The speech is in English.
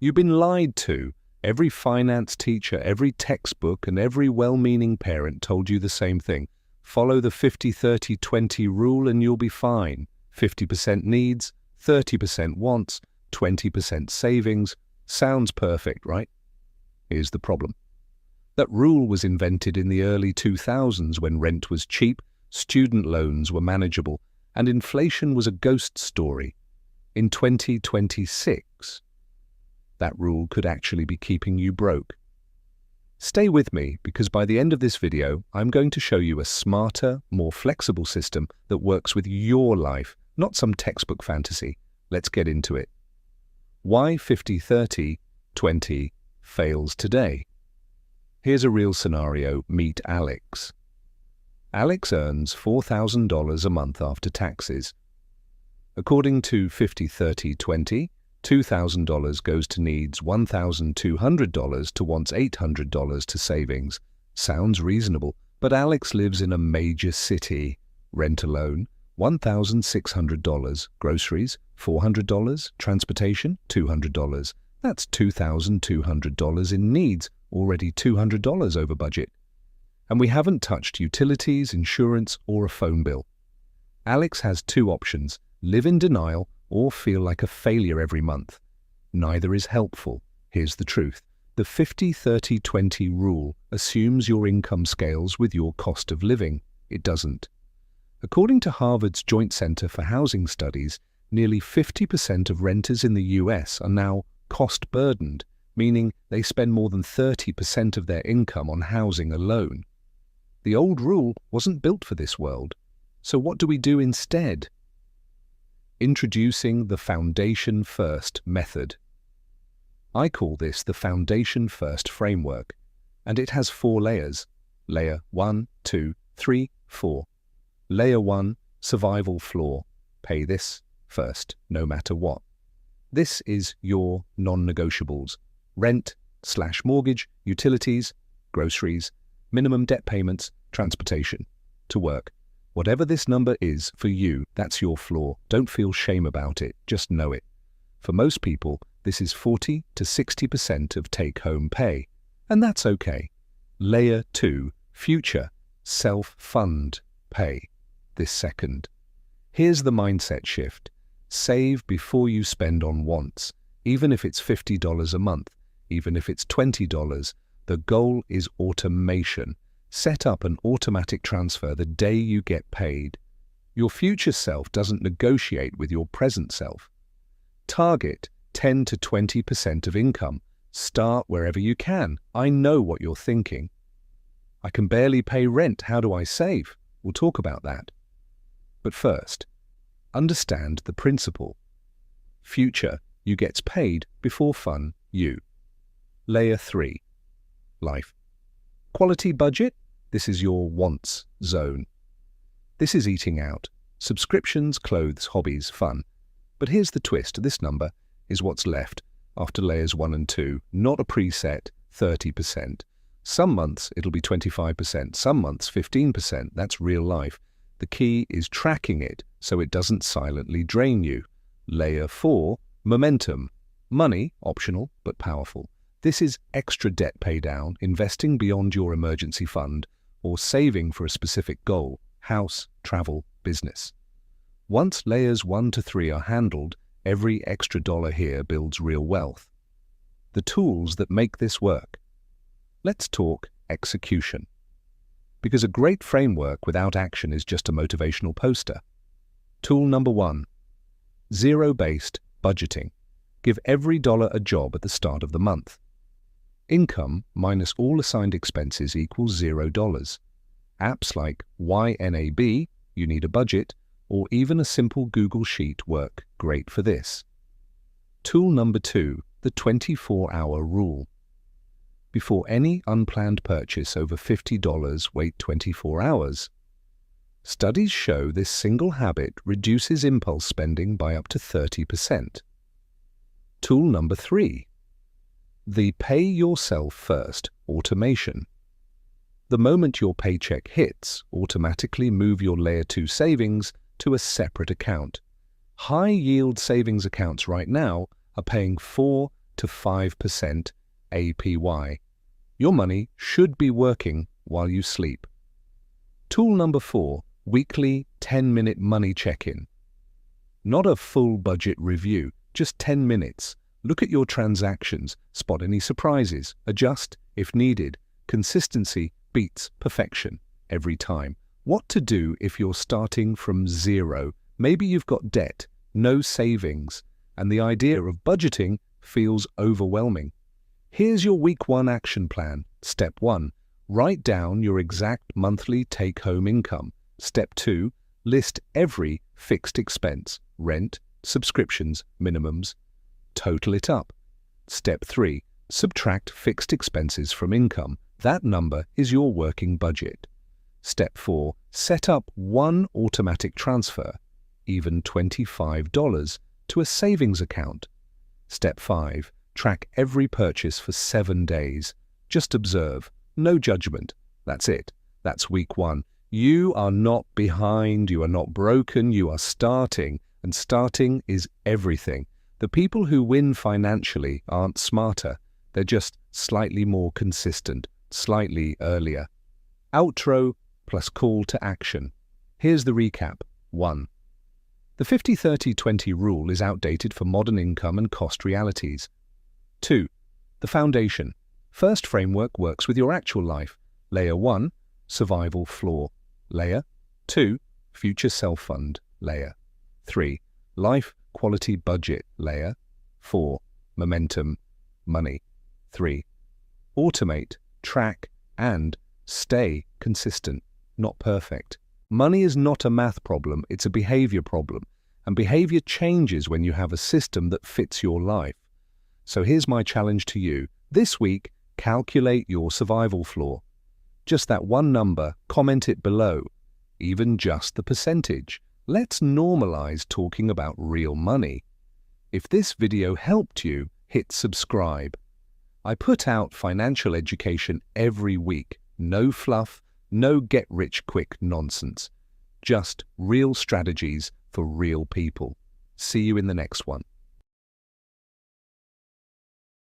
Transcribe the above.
You've been lied to. Every finance teacher, every textbook, and every well-meaning parent told you the same thing. Follow the 50-30-20 rule and you'll be fine. 50% needs, 30% wants, 20% savings. Sounds perfect, right? Here's the problem. That rule was invented in the early 2000s when rent was cheap, student loans were manageable, and inflation was a ghost story. In 2026, that rule could actually be keeping you broke. Stay with me because by the end of this video, I'm going to show you a smarter, more flexible system that works with your life, not some textbook fantasy. Let's get into it. Why 50-30-20 fails today? Here's a real scenario. Meet Alex. Alex earns $4,000 a month after taxes. According to 50-30-20, $2,000 goes to needs, $1,200 to wants, $800 to savings. Sounds reasonable, but Alex lives in a major city. Rent alone, $1,600. Groceries, $400. Transportation, $200. That's $2,200 in needs, already $200 over budget. And we haven't touched utilities, insurance, or a phone bill. Alex has two options: live in denial or feel like a failure every month. Neither is helpful. Here's the truth. The 50-30-20 rule assumes your income scales with your cost of living. It doesn't. According to Harvard's Joint Center for Housing Studies, nearly 50% of renters in the US are now cost-burdened, meaning they spend more than 30% of their income on housing alone. The old rule wasn't built for this world. So what do we do instead? Introducing the Foundation First method. I call this the Foundation First framework, and it has 4 layers. Layer 1, 2, 3, 4. Layer 1, survival floor. Pay this first, no matter what. This is your non-negotiables. Rent/mortgage, utilities, groceries, minimum debt payments, transportation. To work. Whatever this number is for you, that's your floor. Don't feel shame about it, just know it. For most people, this is 40 to 60% of take-home pay, and that's okay. Layer 2, future, self-fund pay. This second. Here's the mindset shift. Save before you spend on wants, even if it's $50 a month, even if it's $20. The goal is automation. Set up an automatic transfer the day you get paid. Your future self doesn't negotiate with your present self. Target 10 to 20% of income. Start wherever you can. I know what you're thinking. I can barely pay rent. How do I save? We'll talk about that. But first, understand the principle. Future, you gets paid before fun, you. Layer 3, life. Quality budget, this is your wants zone. This is eating out, subscriptions, clothes, hobbies, fun. But here's the twist, this number is what's left after layers 1 and 2, not a preset 30%. Some months it'll be 25%, some months 15%, that's real life. The key is tracking it so it doesn't silently drain you. Layer 4, momentum. Money, optional but powerful. This is extra debt pay down, investing beyond your emergency fund, or saving for a specific goal, house, travel, business. Once layers 1 to 3 are handled, every extra dollar here builds real wealth. The tools that make this work. Let's talk execution. Because a great framework without action is just a motivational poster. Tool number 1, zero-based budgeting. Give every dollar a job at the start of the month. Income minus all assigned expenses equals $0. Apps like YNAB, you need a budget, or even a simple Google Sheet work great for this. Tool number 2, the 24-hour rule. Before any unplanned purchase over $50, wait 24 hours. Studies show this single habit reduces impulse spending by up to 30%. Tool number 3, the pay yourself first automation. The moment your paycheck hits, automatically move your Layer 2 savings to a separate account. High-yield savings accounts right now are paying 4 to 5% APY. Your money should be working while you sleep. Tool number 4, weekly 10-minute money check-in. Not a full budget review, just 10 minutes. Look at your transactions, spot any surprises, adjust if needed. Consistency beats perfection every time. What to do if you're starting from zero? Maybe you've got debt, no savings, and the idea of budgeting feels overwhelming. Here's your week 1 action plan. Step 1, write down your exact monthly take-home income. Step 2, list every fixed expense, rent, subscriptions, minimums. Total it up. Step 3, subtract fixed expenses from income. That number is your working budget. Step 4, set up one automatic transfer, even $25, to a savings account. Step 5, track every purchase for 7 days. Just observe, no judgment. That's it. That's week 1. You are not behind, you are not broken, you are starting, and starting is everything. The people who win financially aren't smarter, they're just slightly more consistent, slightly earlier. Outro plus call to action. Here's the recap. 1. The 50-30-20 rule is outdated for modern income and cost realities. 2. The foundation. First framework works with your actual life. Layer 1, survival floor. Layer 2, future self-fund. Layer 3, life quality budget. Layer 4, momentum, money. 3, automate, track, and stay consistent, not perfect. Money is not a math problem, it's a behavior problem. And behavior changes when you have a system that fits your life. So here's my challenge to you. This week, calculate your survival floor. Just that one number, comment it below. Even just the percentage. Let's normalize talking about real money. If this video helped you, hit subscribe. I put out financial education every week. No fluff, no get-rich-quick nonsense. Just real strategies for real people. See you in the next one.